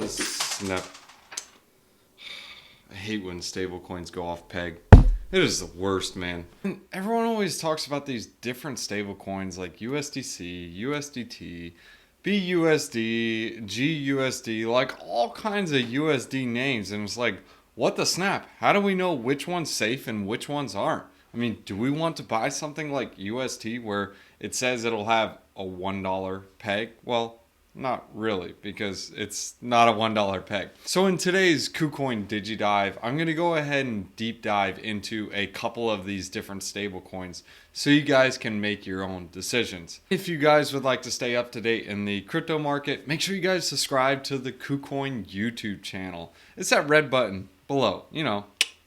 Snap. I hate when stablecoins go off peg. It is the worst, man. And everyone always talks about these different stablecoins like USDC, USDT, BUSD, GUSD, like all kinds of USD names. And it's like, what the snap? How do we know which one's safe and which ones aren't? I mean, do we want to buy something like UST where it says it'll have a $1 peg? Well, not really, because it's not a $1 peg. So in today's KuCoin DigiDive, I'm going to go ahead and deep dive into a couple of these different stablecoins so you guys can make your own decisions. If you guys would like to stay up to date in the crypto market, make sure you guys subscribe to the KuCoin YouTube channel. It's that red button below,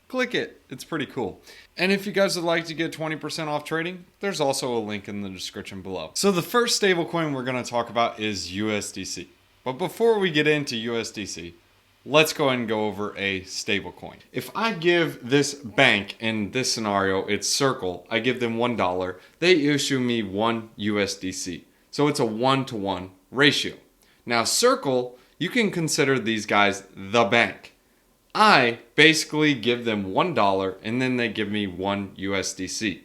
click it. It's pretty cool. And if you guys would like to get 20% off trading, there's also a link in the description below. So the first stablecoin we're going to talk about is USDC. But before we get into USDC, let's go ahead and go over a stablecoin. If I give this bank, in this scenario, it's Circle, I give them $1, they issue me 1 USDC. So it's a 1-to-1 ratio. Now Circle, you can consider these guys the bank. I basically give them $1 and then they give me 1 USDC.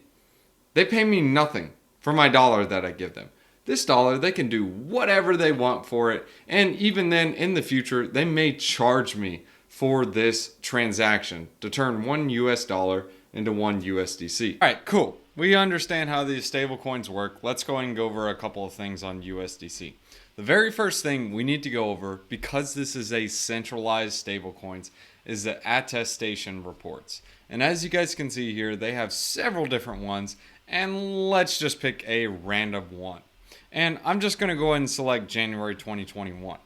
They pay me nothing for my dollar that I give them. This dollar, they can do whatever they want for it. And even then, in the future, they may charge me for this transaction to turn 1 US dollar into 1 USDC. All right, cool. We understand how these stablecoins work. Let's go and go over a couple of things on USDC. The very first thing we need to go over, because this is a centralized stablecoins, is the attestation reports. And as you guys can see here, they have several different ones, and let's just pick a random one. And I'm just going to go ahead and select January 2021.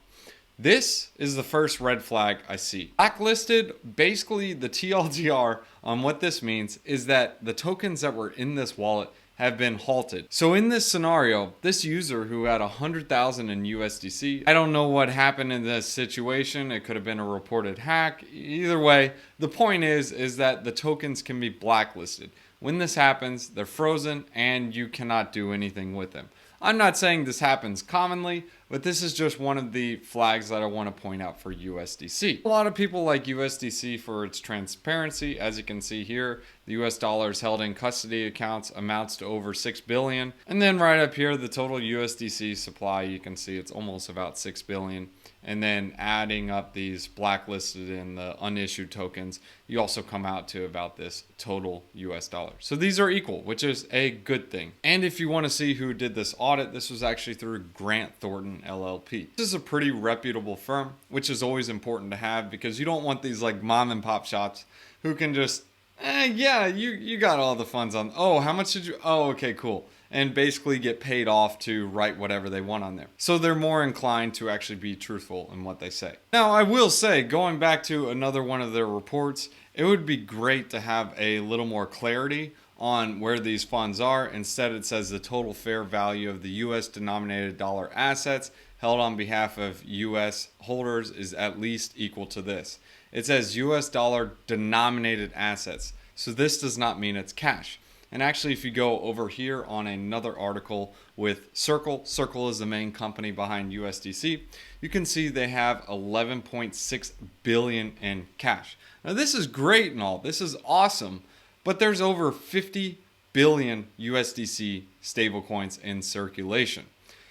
This is the first red flag I see. Blacklisted, basically the TLDR on what this means is that the tokens that were in this wallet have been halted. So in this scenario, this user who had 100,000 in USDC, I don't know what happened in this situation. It could have been a reported hack. Either way, the point is that the tokens can be blacklisted. When this happens, they're frozen and you cannot do anything with them. I'm not saying this happens commonly, but this is just one of the flags that I want to point out for USDC. A lot of people like USDC for its transparency. As you can see here, the US dollars held in custody accounts amounts to over 6 billion. And then right up here, the total USDC supply, you can see it's almost about 6 billion. And then adding up these blacklisted and the unissued tokens, you also come out to about this total US dollar. So these are equal, which is a good thing. And if you want to see who did this audit, this was actually through Grant Thornton LLP. This is a pretty reputable firm, which is always important to have because you don't want these like mom and pop shops who can just, yeah, you got all the funds on, oh, how much did you, oh, okay, cool. And basically get paid off to write whatever they want on there. So they're more inclined to actually be truthful in what they say. Now, I will say, going back to another one of their reports, it would be great to have a little more clarity on where these funds are. Instead, it says the total fair value of the US denominated dollar assets held on behalf of US holders is at least equal to this. It says US dollar denominated assets. So this does not mean it's cash. And actually, if you go over here on another article with Circle is the main company behind USDC, you can see they have 11.6 billion in cash. Now this is great and all, this is awesome, but there's over 50 billion USDC stablecoins in circulation.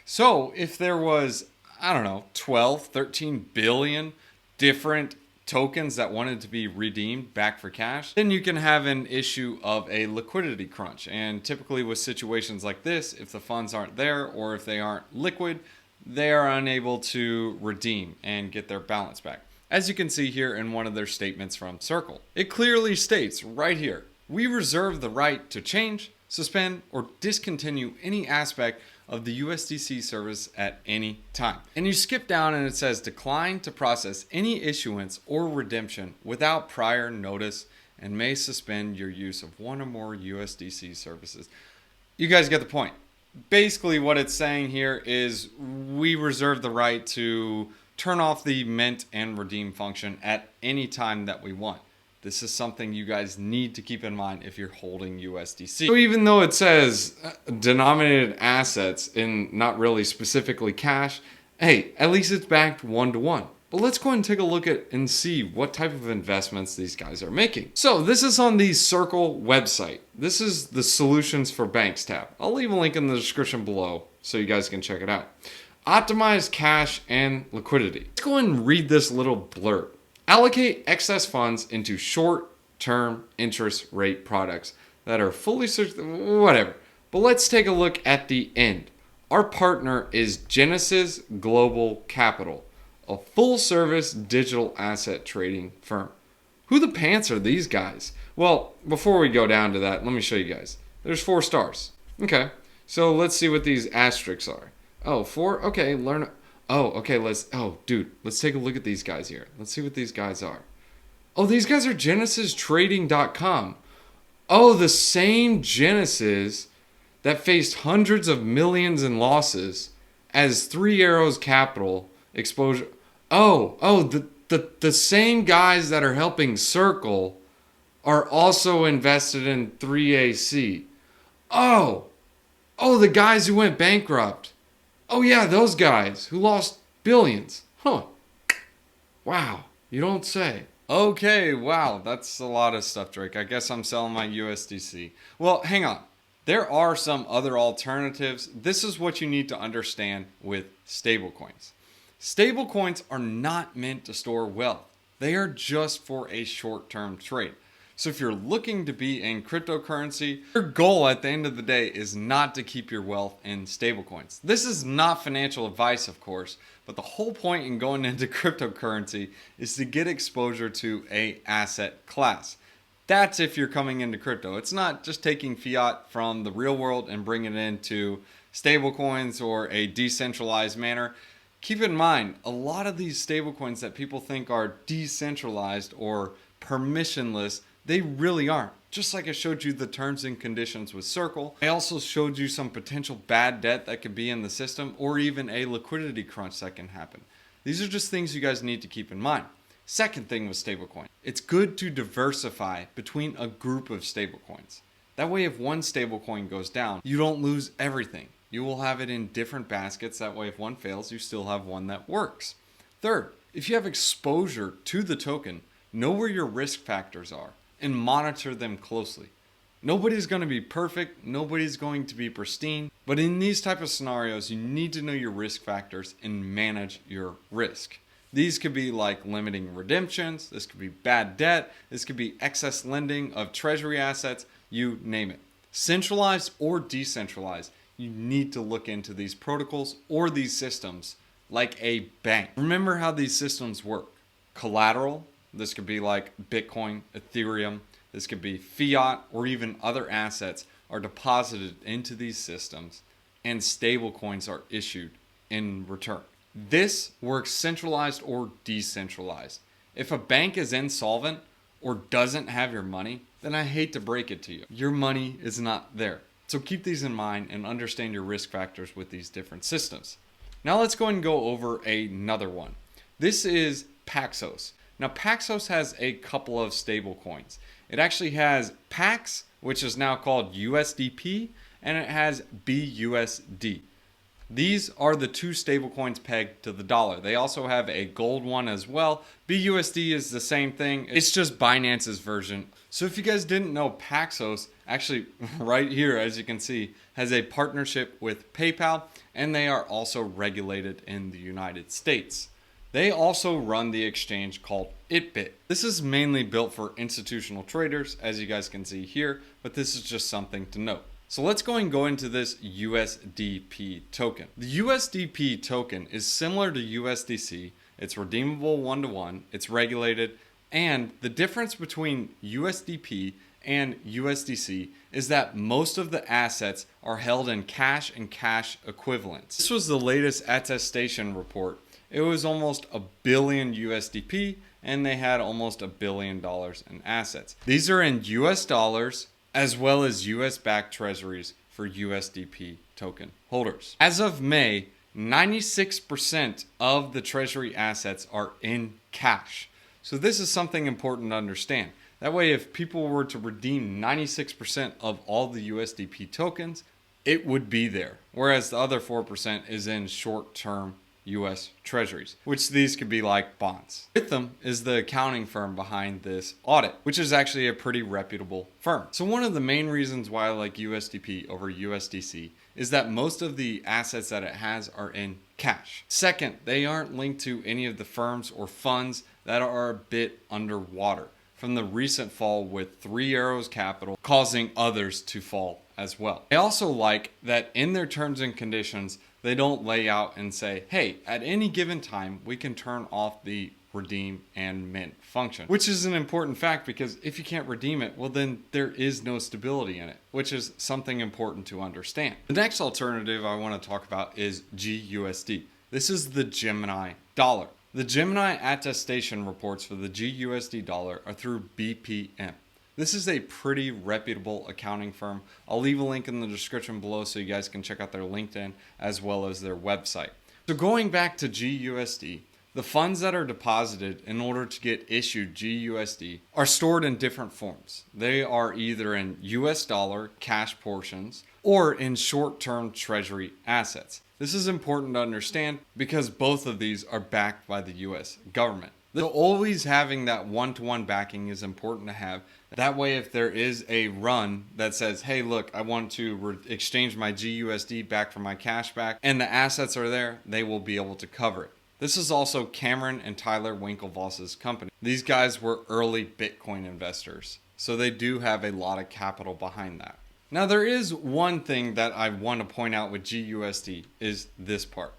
So if there was, I don't know, 12, 13 billion different tokens that wanted to be redeemed back for cash, then you can have an issue of a liquidity crunch. And typically with situations like this, if the funds aren't there or if they aren't liquid, they are unable to redeem and get their balance back. As you can see here in one of their statements from Circle, it clearly states right here, we reserve the right to change, suspend, or discontinue any aspect of the USDC service at any time. And you skip down and it says decline to process any issuance or redemption without prior notice and may suspend your use of one or more USDC services. You guys get the point. Basically what it's saying here is we reserve the right to turn off the mint and redeem function at any time that we want. This is something you guys need to keep in mind if you're holding USDC. So even though it says denominated assets in not really specifically cash, hey, at least it's backed 1-to-1. But let's go ahead and take a look at and see what type of investments these guys are making. So this is on the Circle website. This is the Solutions for Banks tab. I'll leave a link in the description below so you guys can check it out. Optimize cash and liquidity. Let's go ahead and read this little blurb. Allocate excess funds into short-term interest rate products that are fully whatever. But let's take a look at the end. Our partner is Genesis Global Capital, a full-service digital asset trading firm. Who the pants are these guys? Well, before we go down to that, let me show you guys. There's 4 stars. Okay, so let's see what these asterisks are. Oh, 4? Okay, learn. Oh, okay, let's take a look at these guys here. Let's see what these guys are. Oh, these guys are GenesisTrading.com. Oh, the same Genesis that faced hundreds of millions in losses as 3 Arrows Capital exposure. The same guys that are helping Circle are also invested in 3AC. Oh, the guys who went bankrupt. Oh yeah, those guys who lost billions. Huh. Wow, you don't say. Okay, wow, that's a lot of stuff, Drake. I guess I'm selling my USDC. Well, hang on. There are some other alternatives. This is what you need to understand with stablecoins. Stablecoins are not meant to store wealth. They are just for a short-term trade. So if you're looking to be in cryptocurrency, your goal at the end of the day is not to keep your wealth in stablecoins. This is not financial advice, of course, but the whole point in going into cryptocurrency is to get exposure to a asset class. That's if you're coming into crypto. It's not just taking fiat from the real world and bringing it into stablecoins or a decentralized manner. Keep in mind, a lot of these stablecoins that people think are decentralized or permissionless, they really aren't. Just like I showed you the terms and conditions with Circle, I also showed you some potential bad debt that could be in the system or even a liquidity crunch that can happen. These are just things you guys need to keep in mind. Second thing with stablecoin, it's good to diversify between a group of stablecoins. That way if one stablecoin goes down, you don't lose everything. You will have it in different baskets. That way if one fails, you still have one that works. Third, if you have exposure to the token, know where your risk factors are and monitor them closely. Nobody's going to be perfect. Nobody's going to be pristine. But in these type of scenarios, you need to know your risk factors and manage your risk. These could be like limiting redemptions. This could be bad debt. This could be excess lending of treasury assets. You name it. Centralized or decentralized, you need to look into these protocols or these systems like a bank. Remember how these systems work. Collateral. This could be like Bitcoin, Ethereum. This could be fiat or even other assets are deposited into these systems and stable coins are issued in return. This works centralized or decentralized. If a bank is insolvent or doesn't have your money, then I hate to break it to you. Your money is not there. So keep these in mind and understand your risk factors with these different systems. Now let's go ahead and go over another one. This is Paxos. Now Paxos has a couple of stable coins. It actually has Pax, which is now called USDP, and it has BUSD. These are the two stable coins pegged to the dollar. They also have a gold one as well. BUSD is the same thing. It's just Binance's version. So if you guys didn't know, Paxos actually right here, as you can see, has a partnership with PayPal, and they are also regulated in the United States. They also run the exchange called itBit. This is mainly built for institutional traders, as you guys can see here, but this is just something to note. So let's go into this USDP token. The USDP token is similar to USDC. It's redeemable 1-to-1, it's regulated, and the difference between USDP and USDC is that most of the assets are held in cash and cash equivalents. This was the latest attestation report. It was almost $1 billion USDP, and they had almost $1 billion in assets. These are in US dollars, as well as US-backed treasuries for USDP token holders. As of May, 96% of the treasury assets are in cash. So this is something important to understand. That way, if people were to redeem 96% of all the USDP tokens, it would be there. Whereas the other 4% is in short-term US Treasuries, which these could be like bonds. With them is the accounting firm behind this audit, which is actually a pretty reputable firm. So one of the main reasons why I like USDP over USDC is that most of the assets that it has are in cash. Second, they aren't linked to any of the firms or funds that are a bit underwater from the recent fall with Three Arrows Capital causing others to fall as well. I also like that in their terms and conditions, they don't lay out and say, hey, at any given time, we can turn off the redeem and mint function, which is an important fact because if you can't redeem it, well, then there is no stability in it, which is something important to understand. The next alternative I want to talk about is GUSD. This is the Gemini dollar. The Gemini attestation reports for the GUSD dollar are through BPM. This is a pretty reputable accounting firm. I'll leave a link in the description below so you guys can check out their LinkedIn as well as their website. So going back to GUSD, the funds that are deposited in order to get issued GUSD are stored in different forms. They are either in US dollar cash portions or in short-term treasury assets. This is important to understand because both of these are backed by the US government. So always having that one-to-one backing is important to have. That way, if there is a run that says, hey, look, I want to exchange my GUSD back for my cash back, and the assets are there, they will be able to cover it. This is also Cameron and Tyler Winklevoss's company. These guys were early Bitcoin investors, so they do have a lot of capital behind that. Now, there is one thing that I want to point out with GUSD is this part.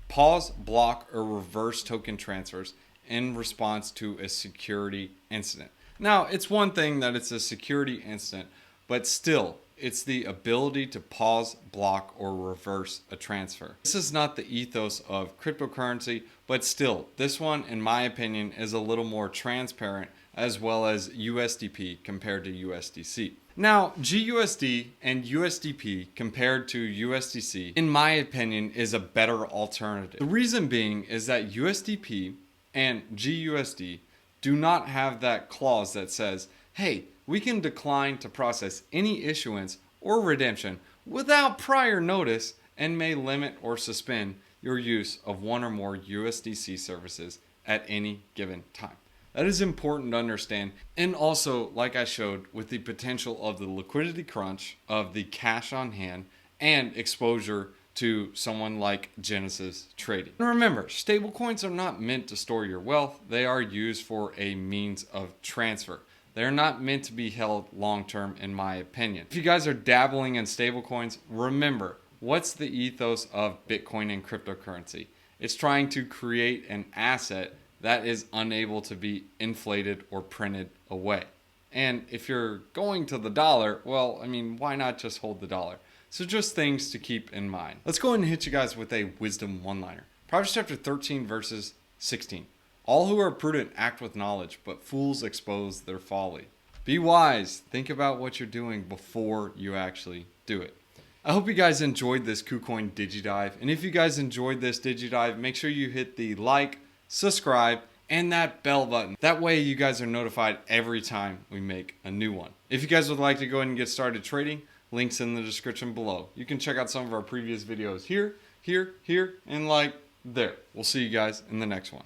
Pause, block, or reverse token transfers in response to a security incident. Now, it's one thing that it's a security incident, but still, it's the ability to pause, block, or reverse a transfer. This is not the ethos of cryptocurrency, but still, this one, in my opinion, is a little more transparent as well as USDP compared to USDC. Now, GUSD and USDP compared to USDC, in my opinion, is a better alternative. The reason being is that USDP and GUSD do not have that clause that says, hey, we can decline to process any issuance or redemption without prior notice and may limit or suspend your use of one or more USDC services at any given time. That is important to understand. And also, like I showed, with the potential of the liquidity crunch of the cash on hand and exposure to someone like Genesis Trading. And remember, stablecoins are not meant to store your wealth. They are used for a means of transfer. They're not meant to be held long-term, in my opinion. If you guys are dabbling in stablecoins, remember, what's the ethos of Bitcoin and cryptocurrency? It's trying to create an asset that is unable to be inflated or printed away. And if you're going to the dollar, well, I mean, why not just hold the dollar? So just things to keep in mind. Let's go ahead and hit you guys with a wisdom one-liner. Proverbs chapter 13 verses 16. All who are prudent act with knowledge, but fools expose their folly. Be wise. Think about what you're doing before you actually do it. I hope you guys enjoyed this KuCoin DigiDive. And if you guys enjoyed this DigiDive, make sure you hit the like, subscribe, and that bell button. That way you guys are notified every time we make a new one. If you guys would like to go ahead and get started trading, links in the description below. You can check out some of our previous videos here, and like there. We'll see you guys in the next one.